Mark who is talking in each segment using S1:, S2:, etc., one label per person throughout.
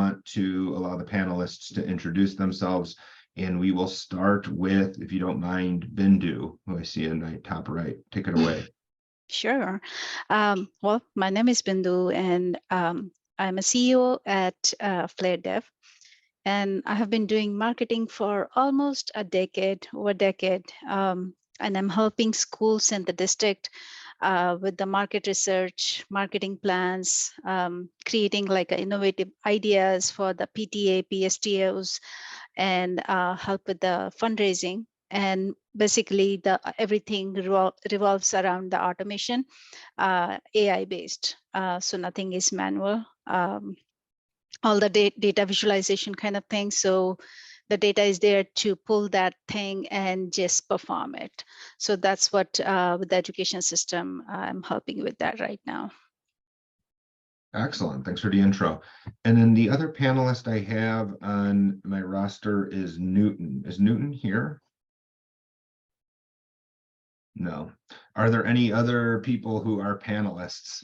S1: want to allow the panelists to introduce themselves. And we will start with, if you don't mind, Bindu, who I see in the top right. Take it away.
S2: Sure. Well, my name is Bindu, and I'm a CEO at Flare Dev. And I have been doing marketing for almost over a decade. And I'm helping schools in the district with the market research, marketing plans, creating like innovative ideas for the PTA, PSTOs, and help with the fundraising. And basically, everything revolves around the automation, AI based. So nothing is manual. All the data visualization kind of thing. So the data is there to pull that thing and just perform it. So that's what with the education system, I'm helping with that right now.
S1: Excellent. Thanks for the intro. And then the other panelist I have on my roster is Newton. Is Newton here? No. Are there any other people who are panelists?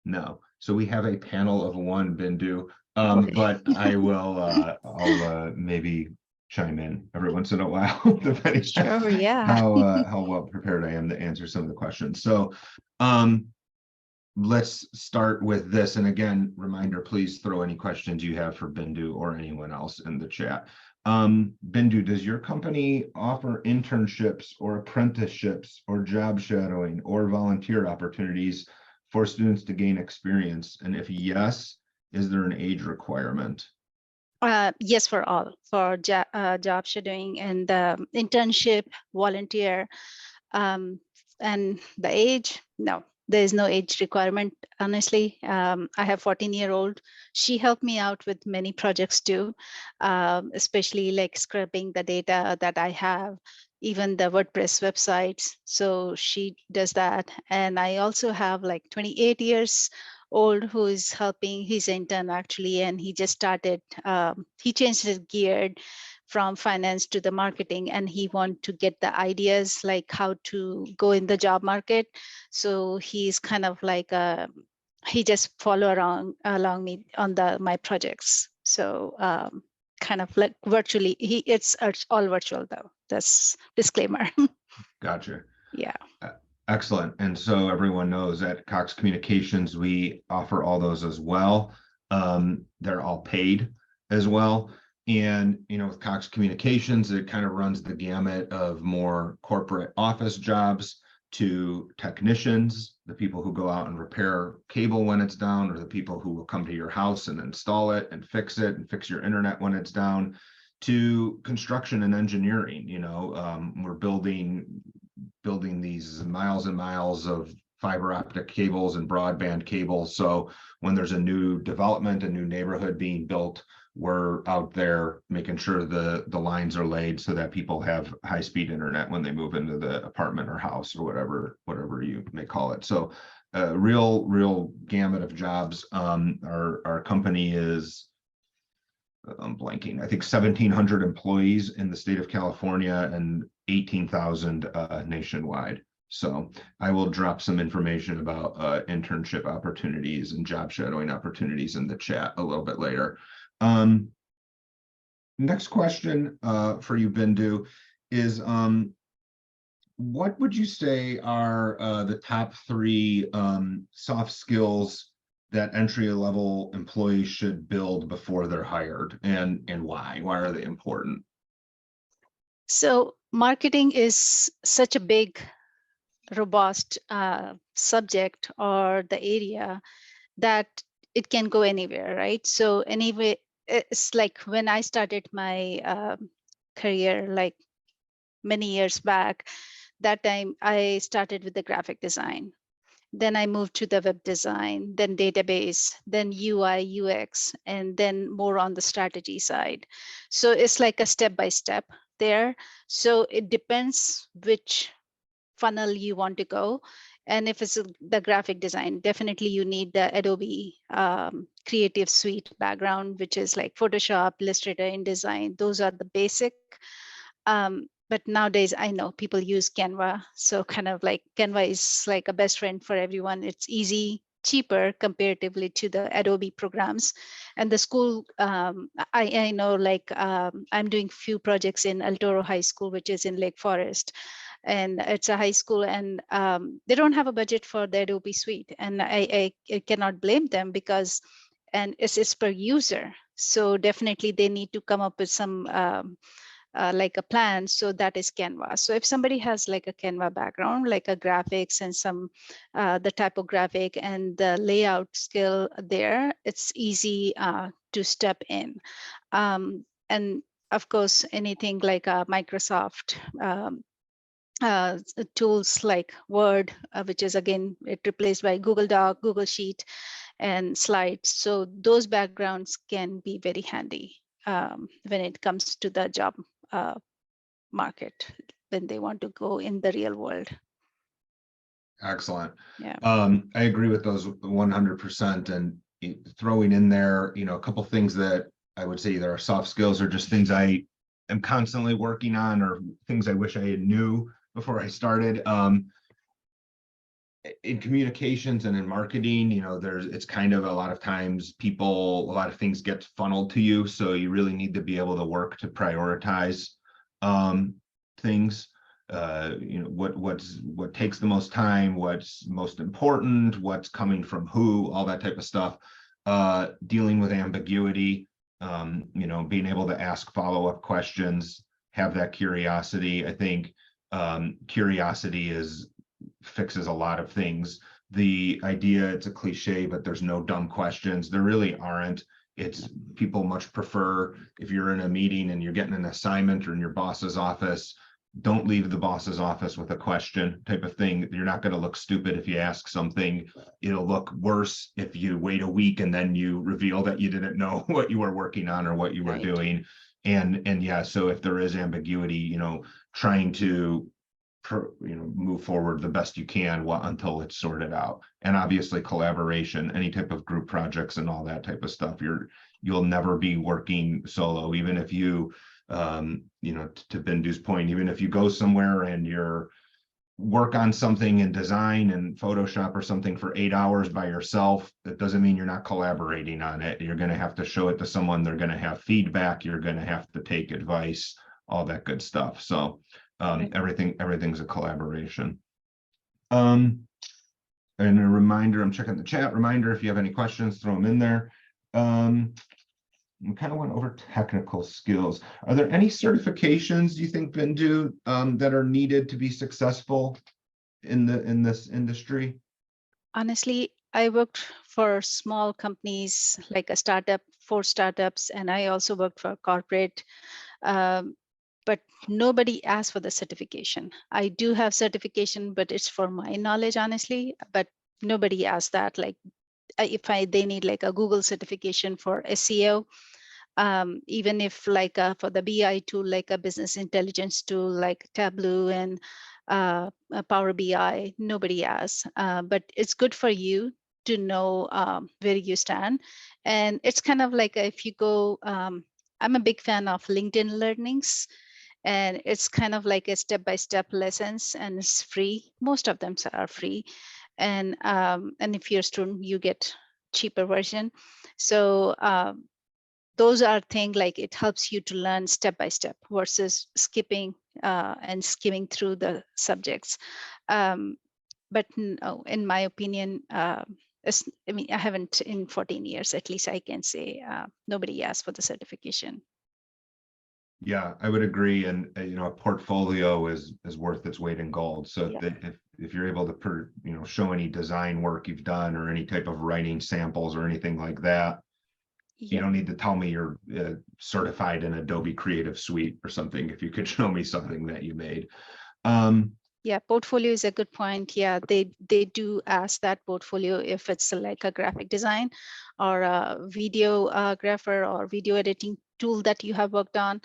S1: No. So we have a panel of one, Bindu.
S2: Okay.
S1: But I will I'll maybe chime in every once in a while, depending
S2: Sure,
S1: on
S2: yeah.
S1: how well prepared I am to answer some of the questions. So let's start with this. And again, reminder, please throw any questions you have for Bindu or anyone else in the chat. Bindu, does your company offer internships or apprenticeships or job shadowing or volunteer opportunities for students to gain experience? And if yes, is there an age requirement?
S2: Yes, for all, for job shadowing and internship, volunteer, and the age, no, there is no age requirement. Honestly, I have 14-year-old. She helped me out with many projects too, especially like scraping the data that I have, even the WordPress websites. So she does that. And I also have like 28 years old who is helping. He's an intern actually, and he just started, he changed his gear from finance to the marketing, and he want to get the ideas like how to go in the job market. So he's kind of like he just follow along me on my projects. So kind of like virtually, it's all virtual though. That's disclaimer.
S1: Gotcha.
S2: Yeah.
S1: Excellent. And so everyone knows at Cox Communications, we offer all those as well. They're all paid as well. And, you know, with Cox Communications, it kind of runs the gamut of more corporate office jobs to technicians, the people who go out and repair cable when it's down, or the people who will come to your house and install it and fix your internet when it's down, to construction and engineering. You know, we're building these miles and miles of fiber optic cables and broadband cables. So when there's a new development, a new neighborhood being built, we're out there making sure the lines are laid so that people have high-speed internet when they move into the apartment or house or whatever you may call it. So real gamut of jobs. Our company is, I'm blanking, I think 1,700 employees in the state of California and 18,000 nationwide. So I will drop some information about internship opportunities and job shadowing opportunities in the chat a little bit later. Next question for you, Bindu, is what would you say are the top 3 soft skills that entry-level employees should build before they're hired, and why? Why are they important?
S2: So marketing is such a big, robust subject or the area that it can go anywhere, right? So anyway, it's like when I started my career, like many years back, that time I started with the graphic design. Then I moved to the web design, then database, then UI, UX, and then more on the strategy side. So it's like a step by step there. So it depends which funnel you want to go. And if it's the graphic design, definitely you need the Adobe Creative Suite background, which is like Photoshop, Illustrator, InDesign. Those are the basic. But nowadays, I know people use Canva. So kind of like Canva is like a best friend for everyone. It's easy cheaper comparatively to the Adobe programs. And the school, I know, like I'm doing few projects in El Toro High School, which is in Lake Forest, and it's a high school, and they don't have a budget for the Adobe suite, and I cannot blame them, because and it's per user, so definitely they need to come up with some like a plan. So that is Canva. So if somebody has like a Canva background, like a graphics and some the typographic and the layout skill there, it's easy to step in. And of course, anything like Microsoft tools like Word, which is again, it replaced by Google Doc, Google Sheet, and Slides. So those backgrounds can be very handy when it comes to the job market, when they want to go in the real world.
S1: Excellent.
S2: Yeah.
S1: I agree with those 100%. And throwing in there, a couple things that I would say either are soft skills or just things I am constantly working on, or things I wish I had knew before I started. In communications and in marketing, it's kind of a lot of times a lot of things get funneled to you. So you really need to be able to work to prioritize things. What takes the most time, what's most important, what's coming from who, all that type of stuff. Dealing with ambiguity, being able to ask follow-up questions, have that curiosity. I think curiosity fixes a lot of things. The idea, it's a cliche, but there's no dumb questions. There really aren't. It's people much prefer, if you're in a meeting and you're getting an assignment or in your boss's office, don't leave the boss's office with a question type of thing. You're not going to look stupid if you ask something. It'll look worse if you wait a week and then you reveal that you didn't know what you were working on or what you were doing. And yeah, so if there is ambiguity, trying to move forward the best you can until it's sorted out. And obviously collaboration, any type of group projects and all that type of stuff, you'll never be working solo. Even if you to Bindu's point, even if you go somewhere and you're work on something in design and Photoshop or something for 8 hours by yourself, that doesn't mean you're not collaborating on it. You're going to have to show it to someone. They're going to have feedback. You're going to have to take advice, all that good stuff. So everything's a collaboration. And a reminder, I'm checking the chat. Reminder, if you have any questions, throw them in there. We kind of went over technical skills. Are there any certifications you think, Bindu, that are needed to be successful in this industry?
S2: Honestly, I worked for small companies, like a startup, 4 startups, and I also worked for corporate. But nobody asked for the certification. I do have certification, but it's for my knowledge, honestly. But nobody asked that. Like, if they need like a Google certification for SEO, even if like for the BI tool, like a business intelligence tool, like Tableau and Power BI, nobody asks. But it's good for you to know where you stand. And it's kind of like if you go, I'm a big fan of LinkedIn Learnings. And it's kind of like a step-by-step lessons, and it's free. Most of them are free. And if you're a student, you get cheaper version. So those are things like it helps you to learn step by step versus skipping and skimming through the subjects. But no, in my opinion, I mean, I haven't in 14 years, at least I can say, nobody asked for the certification.
S1: Yeah, I would agree. And a portfolio is worth its weight in gold. So if you're able to show any design work you've done or any type of writing samples or anything like that, you don't need to tell me you're certified in Adobe Creative Suite or something. If you could show me something that you made.
S2: Yeah, portfolio is a good point. Yeah, they do ask that portfolio if it's like a graphic design or a videographer or video editing tool that you have worked on.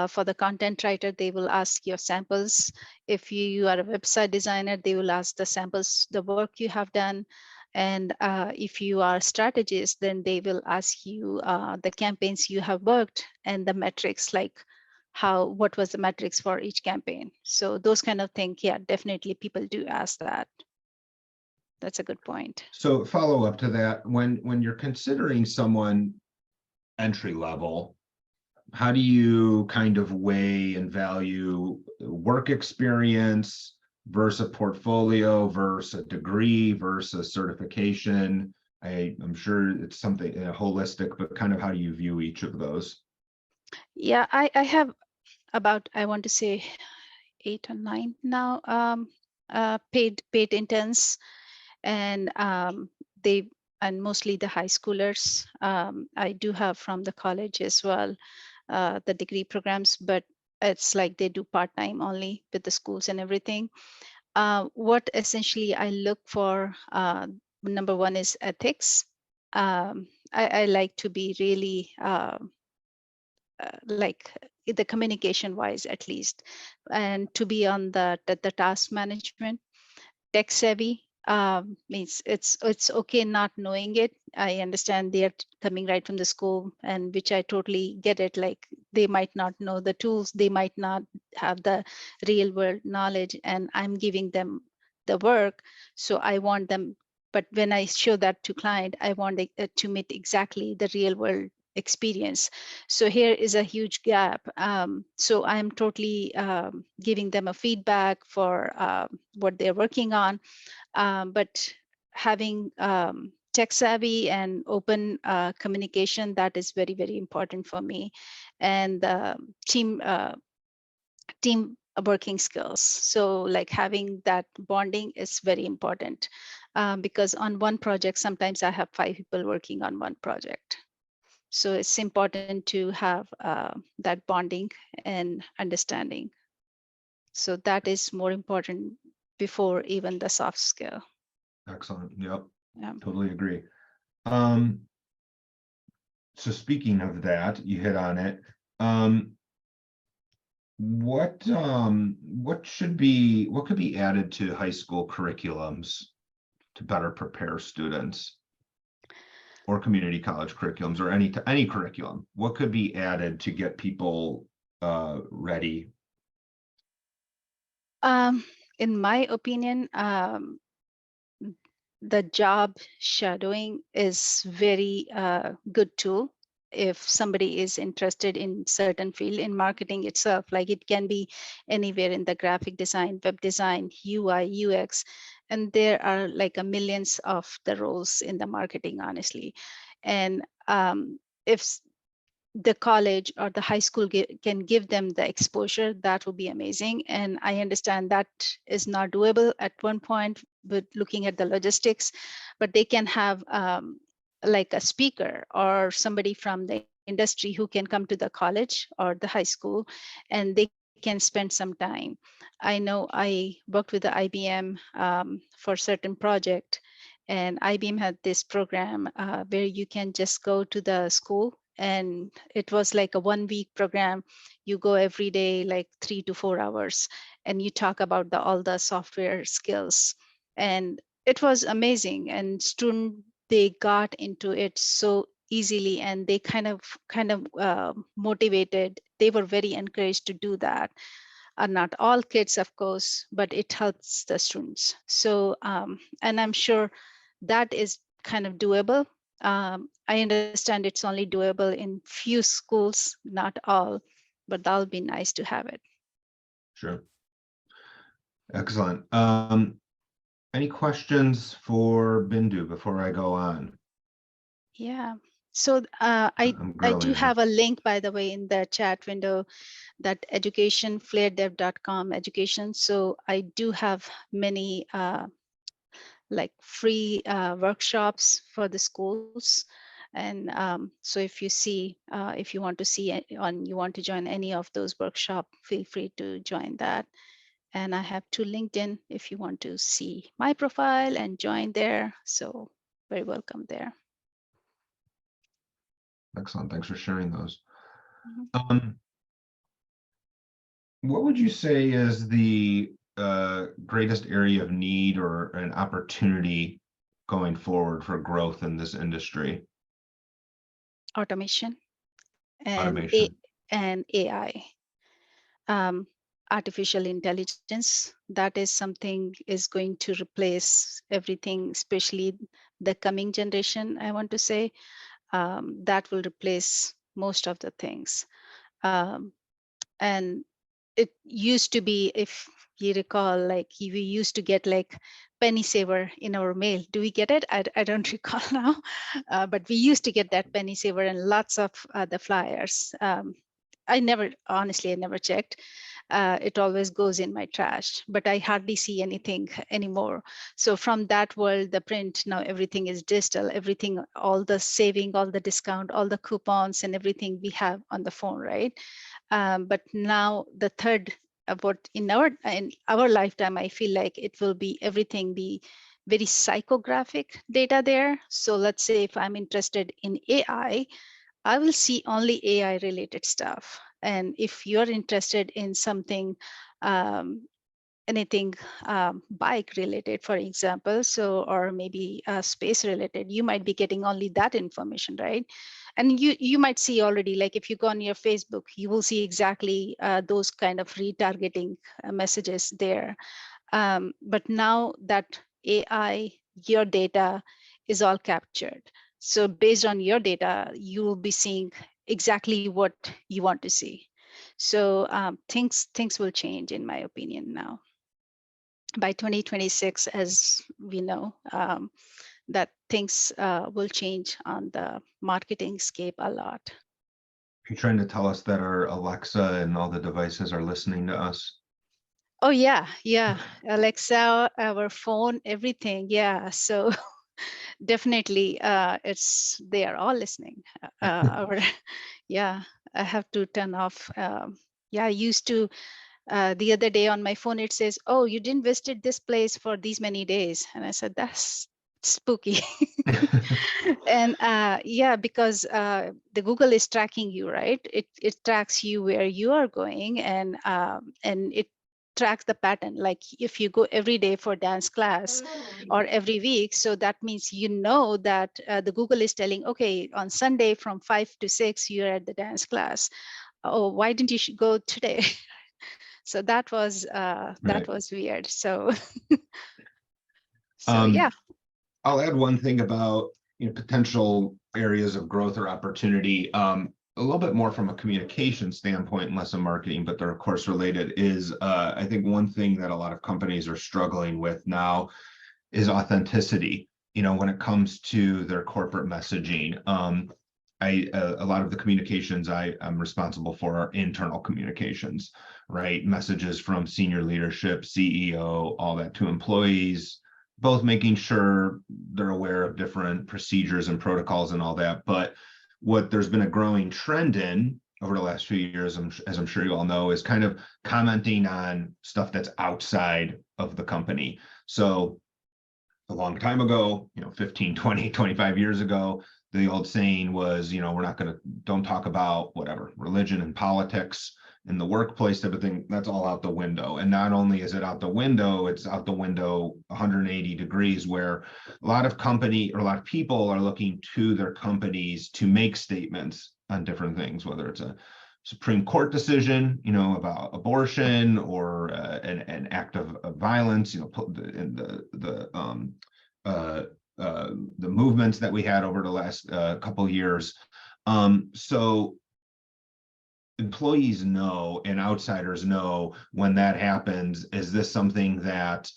S2: For the content writer, they will ask your samples. If you are a website designer, they will ask the samples, the work you have done. And if you are a strategist, then they will ask you the campaigns you have worked and the metrics, like what was the metrics for each campaign. So those kind of things, yeah, definitely people do ask that. That's a good point.
S1: So follow up to that, when you're considering someone entry level, how do you kind of weigh and value work experience versus a portfolio versus a degree versus certification? I'm sure it's something holistic, but kind of how do you view each of those?
S2: Yeah, I have about, I want to say 8 or 9 now, paid interns, and they, and mostly the high schoolers. I do have from the college as well, the degree programs, but it's like they do part-time only with the schools and everything. What essentially I look for, number one is ethics. I like to be really like the communication wise at least, and to be on the task management. Tech savvy means it's okay not knowing it. I understand they are coming right from the school, and which I totally get it. Like they might not know the tools, they might not have the real world knowledge, and I'm giving them the work. So I want them, but when I show that to client, I want to meet exactly the real world experience. So here is a huge gap. So I'm totally giving them a feedback for what they're working on, but having tech savvy and open communication, that is very, very important for me. And team working skills. So like having that bonding is very important, because on one project, sometimes I have 5 people working on one project. So it's important to have that bonding and understanding. So that is more important before even the soft skill.
S1: Excellent. Yep.
S2: Yeah.
S1: Totally agree. Um, so speaking of that, you hit on it. What could be added to high school curriculums to better prepare students, or community college curriculums, or any curriculum? What could be added to get people ready?
S2: Um, in my opinion, the job shadowing is very good tool if somebody is interested in certain field in marketing itself. Like it can be anywhere in the graphic design, web design, UI, UX, and there are like a millions of the roles in the marketing, honestly. And if the college or the high school can give them the exposure, that would be amazing. And I understand that is not doable at one point with looking at the logistics, but they can have like a speaker or somebody from the industry who can come to the college or the high school, and they can spend some time. I know I worked with the IBM for certain project, and IBM had this program where you can just go to the school, and it was like a 1 week program. You go every day like 3 to 4 hours, and you talk about all the software skills, and it was amazing. And student, they got into it so easily, and they kind of motivated. They were very encouraged to do that. Not all kids, of course, but it helps the students. So and I'm sure that is kind of doable. I understand it's only doable in few schools, not all, but that'll be nice to have it.
S1: Sure. Excellent. Any questions for Bindu before I go on?
S2: Yeah. So
S1: I'm
S2: I do
S1: grilling you.
S2: have a link, by the way, in the chat window, that education, flaredev.com education. So I do have many like free workshops for the schools. And so if you see, if you want to see on, you want to join any of those workshop, feel free to join that. And I have 2 LinkedIn if you want to see my profile and join there. So very welcome there.
S1: Excellent. Thanks for sharing those.
S2: Mhm.
S1: Um, what would you say is the greatest area of need or an opportunity going forward for growth in this industry?
S2: Automation and
S1: Automation.
S2: AI. Um, artificial intelligence. That is something is going to replace everything, especially the coming generation, I want to say. That will replace most of the things. Um, and it used to be, if you recall, like we used to get like penny saver in our mail. Do we get it? I don't recall now, but we used to get that penny saver and lots of the flyers. Honestly, I never checked. It always goes in my trash, but I hardly see anything anymore. So from that world, the print, now everything is digital, everything, all the saving, all the discount, all the coupons and everything we have on the phone, right? But now the third, about in our lifetime, I feel like it will be everything be very psychographic data there. So let's say if I'm interested in AI, I will see only AI related stuff. And if you're interested in something, anything bike related, for example, so, or maybe space related, you might be getting only that information, right? And you might see already, like if you go on your Facebook, you will see exactly those kind of retargeting messages there. But now that AI, your data is all captured. So based on your data, you will be seeing exactly what you want to see. So things will change, in my opinion, now. By 2026, as we know, that things will change on the marketing scape a lot.
S1: You're trying to tell us that our Alexa and all the devices are listening to us?
S2: Oh yeah, yeah. Alexa, our phone, everything. Yeah. So definitely, they are all listening. Our, yeah, I have to turn off. Yeah, I used to. The other day on my phone, it says, "Oh, you didn't visit this place for these many days," and I said, "That's spooky." And yeah, because the Google is tracking you, right? It tracks you where you are going, and it tracks the pattern. Like if you go every day for dance class or every week, so that means you know that the Google is telling, okay, on Sunday from 5 to 6 you're at the dance class. Oh, why didn't you go today? So that was
S1: Right.
S2: weird. So so
S1: Um,
S2: yeah.
S1: I'll add one thing about, potential areas of growth or opportunity. A little bit more from a communication standpoint and less a marketing, but they're of course related, is I think one thing that a lot of companies are struggling with now is authenticity, when it comes to their corporate messaging. A lot of the communications I'm responsible for are internal communications, right? Messages from senior leadership, CEO, all that to employees, both making sure they're aware of different procedures and protocols and all that. But what there's been a growing trend in over the last few years, as I'm sure you all know, is kind of commenting on stuff that's outside of the company. So a long time ago, 15, 20, 25 years ago, the old saying was, we're not going to, don't talk about whatever, religion and politics in the workplace type of thing. That's all out the window. And not only is it out the window, it's out the window 180 degrees, where a lot of people are looking to their companies to make statements on different things, whether it's a Supreme Court decision, about abortion, or an act of violence, in the movements that we had over the last couple years. So employees know and outsiders know when that happens. Is this something that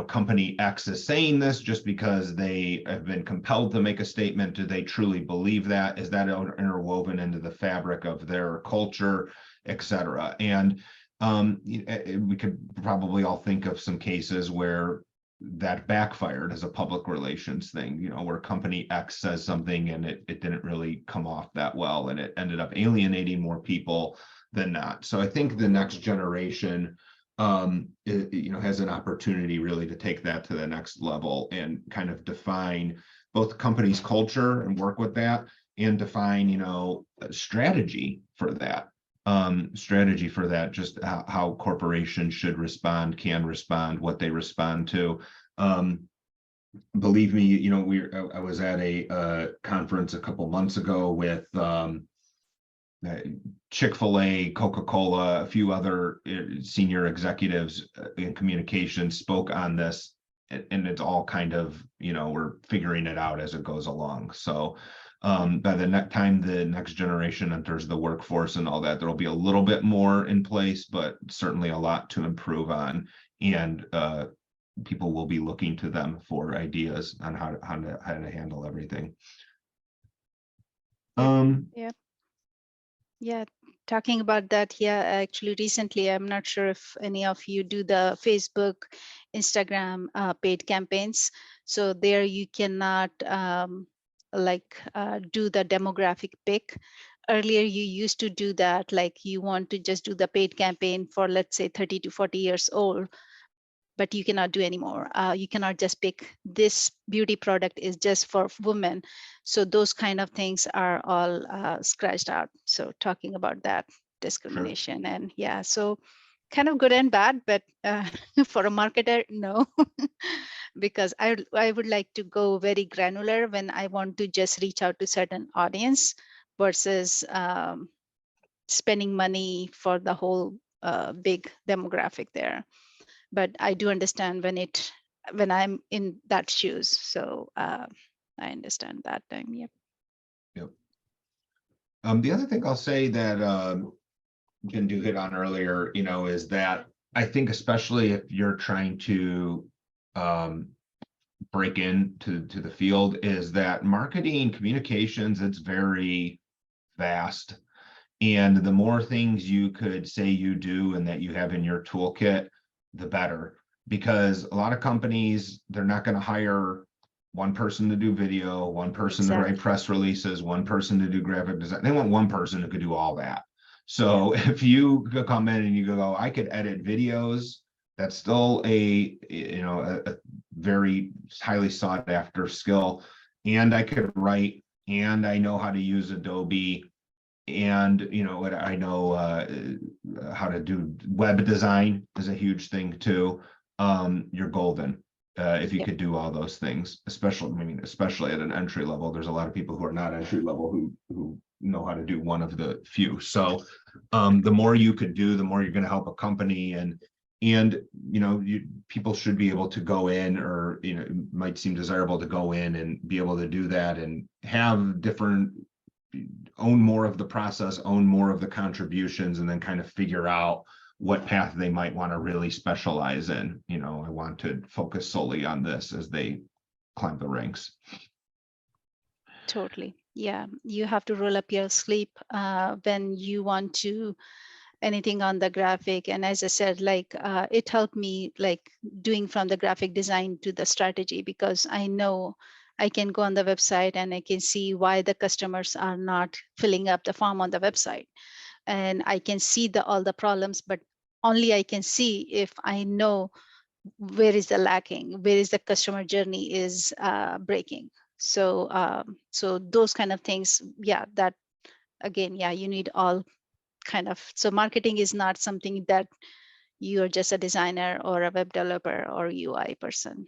S1: company X is saying this just because they have been compelled to make a statement? Do they truly believe that? Is that interwoven into the fabric of their culture, et cetera? And we could probably all think of some cases where that backfired as a public relations thing, where company X says something and it didn't really come off that well, and it ended up alienating more people than not. So I think the next generation has an opportunity really to take that to the next level and kind of define both the company's culture and work with that, and define, a strategy for that. Just how corporations should respond, can respond, what they respond to. Believe me, I was at a conference a couple months ago with Chick-fil-A, Coca-Cola, a few other senior executives in communications spoke on this, and it's all kind of, we're figuring it out as it goes along. So by the next time the next generation enters the workforce and all that, there'll be a little bit more in place, but certainly a lot to improve on. And people will be looking to them for ideas on how to handle everything.
S2: Yeah. Yeah, talking about that, yeah, actually recently, I'm not sure if any of you do the Facebook, Instagram paid campaigns. So there you cannot do the demographic pick. Earlier, you used to do that, like you want to just do the paid campaign for, let's say, 30 to 40 years old, but you cannot do anymore. You cannot just pick this beauty product is just for women. So those kind of things are all scratched out. So talking about that discrimination. Sure. And yeah, so kind of good and bad, but for a marketer, no, because I would like to go very granular when I want to just reach out to certain audience versus spending money for the whole big demographic there. But I do understand when I'm in that shoes. So I understand that time. Yep.
S1: Yep. The other thing I'll say that Bindu hit on earlier, is that I think especially if you're trying to break into the field, is that marketing communications, it's very vast. And the more things you could say you do and that you have in your toolkit, the better. Because a lot of companies, they're not going to hire one person to do video, one person to write press releases, one person to do graphic design. They want one person who could do all that. So if you come in and you go, I could edit videos, that's still a very highly sought after skill. And I could write, and I know how to use Adobe, and I know how to do web design is a huge thing too. You're golden if you could do all those things, especially at an entry level. There's a lot of people who are not entry level who know how to do one of the few. So the more you could do, the more you're going to help a company. And people should be able to go in, or it might seem desirable to go in and be able to do that and have different, own more of the process, own more of the contributions, and then kind of figure out what path they might want to really specialize in. I want to focus solely on this as they climb the ranks.
S2: Totally. Yeah. You have to roll up your sleeve when you want to anything on the graphic. And as I said, it helped me doing from the graphic design to the strategy, because I know I can go on the website and I can see why the customers are not filling up the form on the website. And I can see all the problems, but only I can see if I know where is the lacking, where is the customer journey is breaking. So so those kind of things, yeah, that again, yeah, you need all kind of, so marketing is not something that you're just a designer or a web developer or UI person.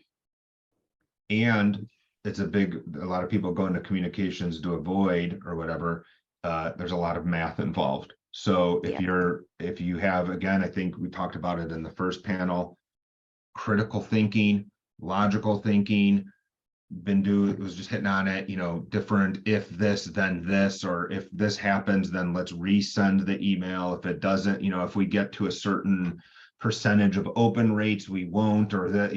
S1: And it's a lot of people go into communications to avoid or whatever. There's a lot of math involved. So if you have, again, I think we talked about it in the first panel, critical thinking, logical thinking. Bindu was just hitting on it, different if this, then this, or if this happens, then let's resend the email. If it doesn't, if we get to a certain percentage of open rates, we won't, or that,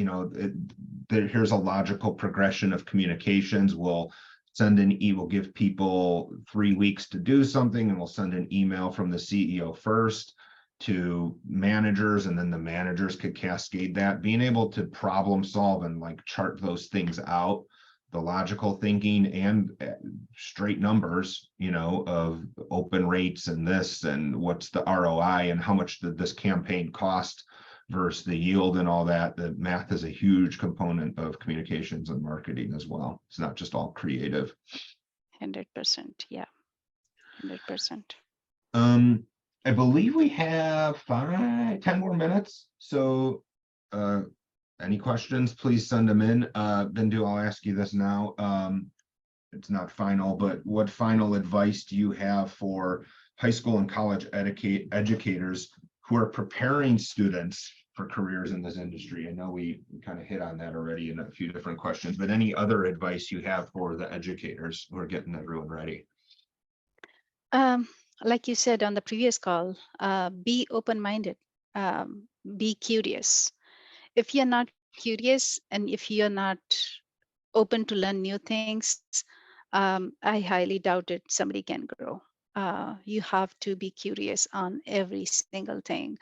S1: here's a logical progression of communications. We'll we'll give people 3 weeks to do something, and we'll send an email from the CEO first to managers, and then the managers could cascade that. Being able to problem solve and chart those things out, the logical thinking and straight numbers, of open rates and this, and what's the ROI and how much did this campaign cost versus the yield and all that. The math is a huge component of communications and marketing as well. It's not just all creative.
S2: 100%. Yeah. 100%.
S1: I believe we have 10 more minutes. So any questions, please send them in. Bindu, I'll ask you this now. It's not final, but what final advice do you have for high school and college educators who are preparing students for careers in this industry? I know we kind of hit on that already in a few different questions, but any other advice you have for the educators who are getting everyone ready?
S2: Um, like you said on the previous call, be open-minded, be curious. If you're not curious and if you're not open to learn new things, I highly doubt it somebody can grow. You have to be curious on every single thing.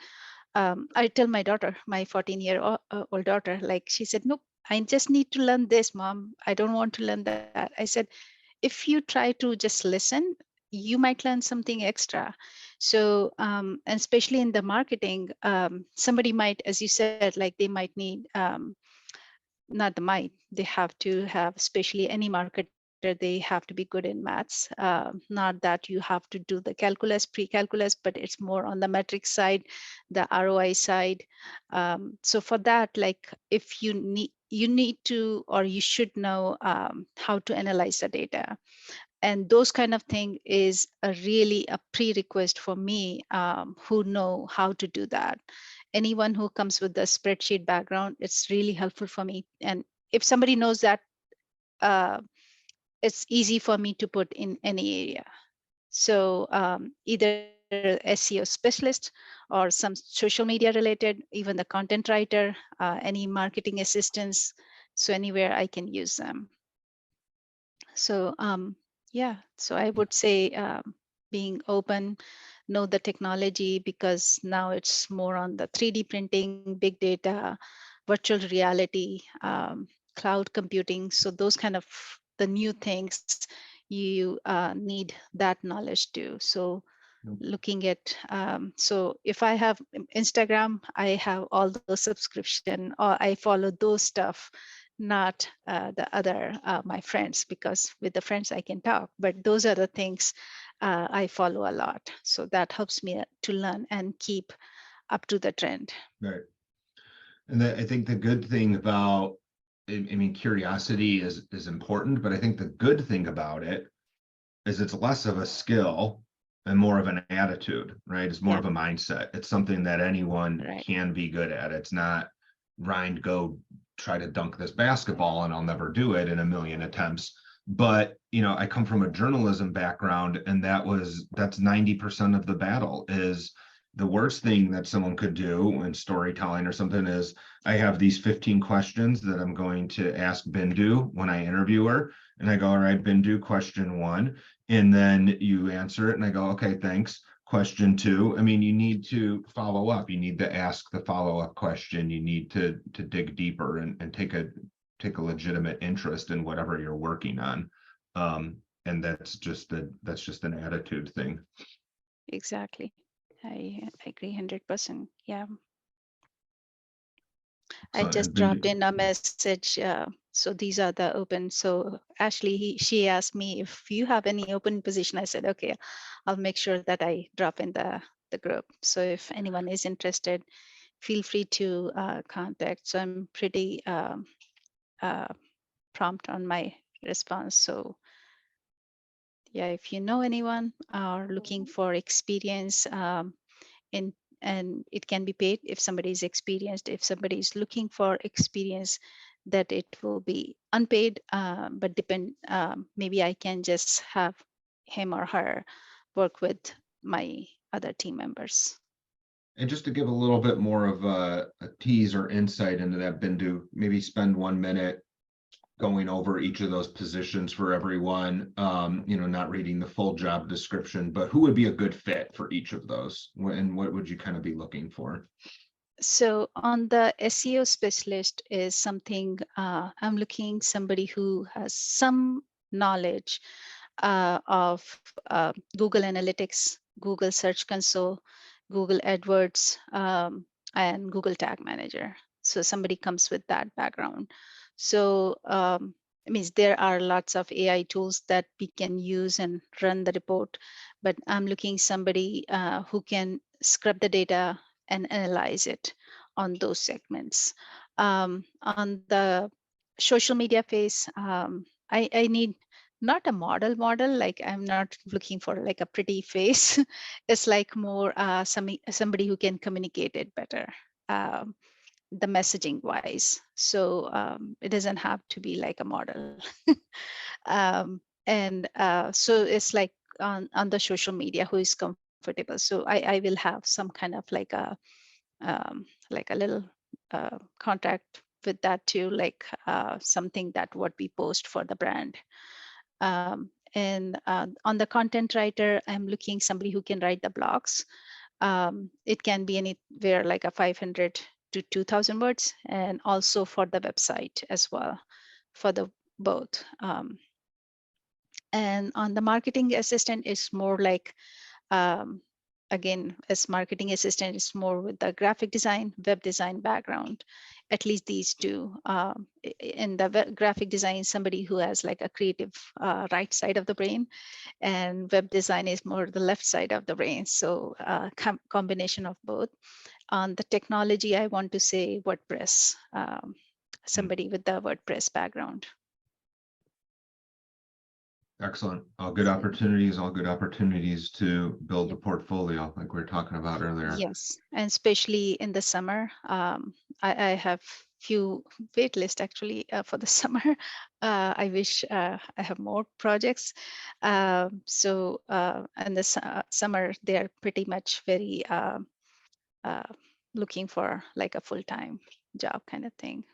S2: I tell my daughter, my 14-year-old daughter, like she said, nope, I just need to learn this, mom. I don't want to learn that. I said, if you try to just listen, you might learn something extra. So, and especially in the marketing, somebody might, as you said, like they might need, not the might, they have to have, especially any marketer, they have to be good in maths. Not that you have to do the calculus, pre-calculus, but it's more on the metric side, the ROI side. So for that, like if you need to, or you should know how to analyze the data. And those kind of thing is a really a prerequisite for me, who know how to do that. Anyone who comes with the spreadsheet background, it's really helpful for me. And if somebody knows that, uh, it's easy for me to put in any area. So either SEO specialist or some social media related, even the content writer, any marketing assistants. So anywhere I can use them. So yeah, so I would say being open, know the technology, because now it's more on the 3D printing, big data, virtual reality, cloud computing. So those kind of the new things, you need that knowledge too. So
S1: Nope.
S2: looking at, so if I have Instagram, I have all those subscription, or I follow those stuff, not the other, my friends, because with the friends I can talk, but those are the things I follow a lot. So that helps me to learn and keep up to the trend.
S1: Right. And I think the good thing about, I mean, curiosity is important, but I think the good thing about it is it's less of a skill and more of an attitude, right? It's more
S2: Yeah,
S1: of a mindset. It's something that anyone
S2: right.
S1: can be good at. It's not, Ryan, go try to dunk this basketball and I'll never do it in a million attempts. But I come from a journalism background, and that's 90% of the battle. Is the worst thing that someone could do in storytelling or something is, I have these 15 questions that I'm going to ask Bindu when I interview her. And I go, all right, Bindu, question one. And then you answer it. And I go, okay, thanks. Question two. I mean, you need to follow up. You need to ask the follow-up question. You need to dig deeper and take a legitimate interest in whatever you're working on. And that's just an attitude thing.
S2: Exactly. I agree 100%. Yeah. I
S1: So,
S2: just
S1: and
S2: dropped
S1: Bindu,
S2: in a message. So these are the open. So Ashley, she asked me if you have any open position. I said, okay, I'll make sure that I drop in the group. So if anyone is interested, feel free to contact. So I'm pretty uh, prompt on my response. So yeah, if you know anyone or looking for experience, in and it can be paid if somebody is experienced. If somebody is looking for experience, that it will be unpaid, but depend, maybe I can just have him or her work with my other team members.
S1: and just to give a little bit more of a tease or insight into that, Bindu, maybe spend 1 minute going over each of those positions for everyone, not reading the full job description, but who would be a good fit for each of those? And what would you kind of be looking for?
S2: So on the SEO specialist is something, I'm looking somebody who has some knowledge of Google Analytics, Google Search Console, Google AdWords, and Google Tag Manager. So somebody comes with that background. So it means there are lots of AI tools that we can use and run the report, but I'm looking somebody who can scrub the data and analyze it on those segments. On the social media phase, I need not a model, like I'm not looking for like a pretty face. It's like more somebody who can communicate it better, um, the messaging wise. So it doesn't have to be like a model. And so it's like on the social media who is comfortable. So I will have some kind of like a little contact with that too, like something that what we post for the brand. And on the content writer, I'm looking somebody who can write the blogs. It can be anywhere like a 500 to 2,000 words, and also for the website as well, for the both. And on the marketing assistant, it's more like, um, again, as marketing assistant, it's more with the graphic design, web design background, at least these two. In the graphic design, somebody who has like a creative right side of the brain, and web design is more the left side of the brain. So combination of both. On the technology, I want to say WordPress, somebody with the WordPress background.
S1: Excellent. All good opportunities to build a portfolio like we were talking about earlier.
S2: Yes, and especially in the summer, I have few wait list actually for the summer. I wish I have more projects. So in the summer, they are pretty much very looking for like a full-time job kind of thing.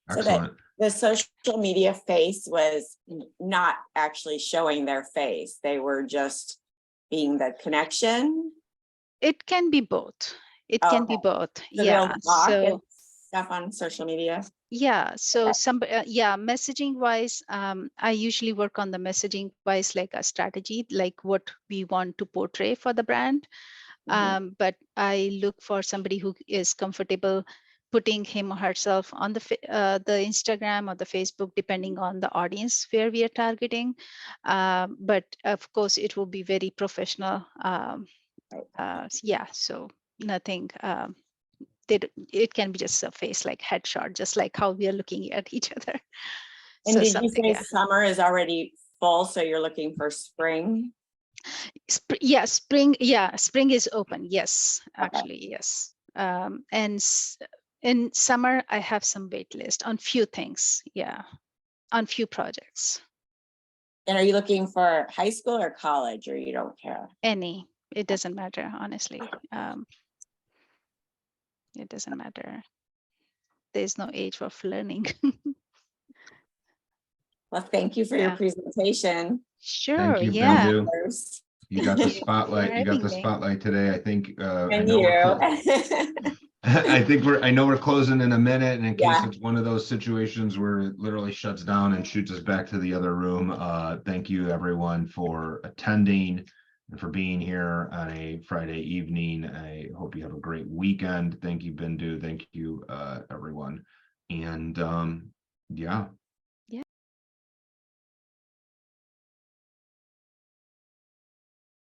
S1: Excellent.
S3: So that the social media face was not actually showing their face. They were just being the connection.
S2: It can be both. It can be both.
S3: So
S2: Yeah.
S3: they'll talk
S2: So
S3: and stuff on social media.
S2: yeah. So
S3: Okay.
S2: yeah, messaging wise, I usually work on the messaging wise, like a strategy, like what we want to portray for the brand. But I look for somebody who is comfortable putting him or herself on the Instagram or the Facebook, depending on the audience where we are targeting. But of course, it will be very professional. Yeah, so nothing. It can be just a face like headshot, just like how we are looking at each other.
S3: And
S2: So
S3: did you
S2: something,
S3: say
S2: yeah.
S3: summer is already full, so you're looking for spring?
S2: Yeah, spring. Yeah, spring is open. Yes,
S3: Okay.
S2: actually, yes. And in summer, I have some wait list on few things. Yeah, on few projects.
S3: And are you looking for high school or college, or you don't care?
S2: Any, it doesn't matter, honestly. It doesn't matter. There's no age of learning.
S3: Well, thank you for your
S2: Yeah.
S3: presentation.
S2: Sure.
S1: Thank you,
S2: Yeah.
S1: Bindu. You got the
S2: Thank you for
S1: spotlight. You got
S2: having
S1: the
S2: me.
S1: spotlight today. I think I
S3: And
S1: know
S3: you.
S1: I know we're closing in a minute, and in case
S3: Yeah.
S1: it's one of those situations where it literally shuts down and shoots us back to the other room. Thank you everyone for attending and for being here on a Friday evening. I hope you have a great weekend. Thank you, Bindu. Thank you, everyone. And yeah.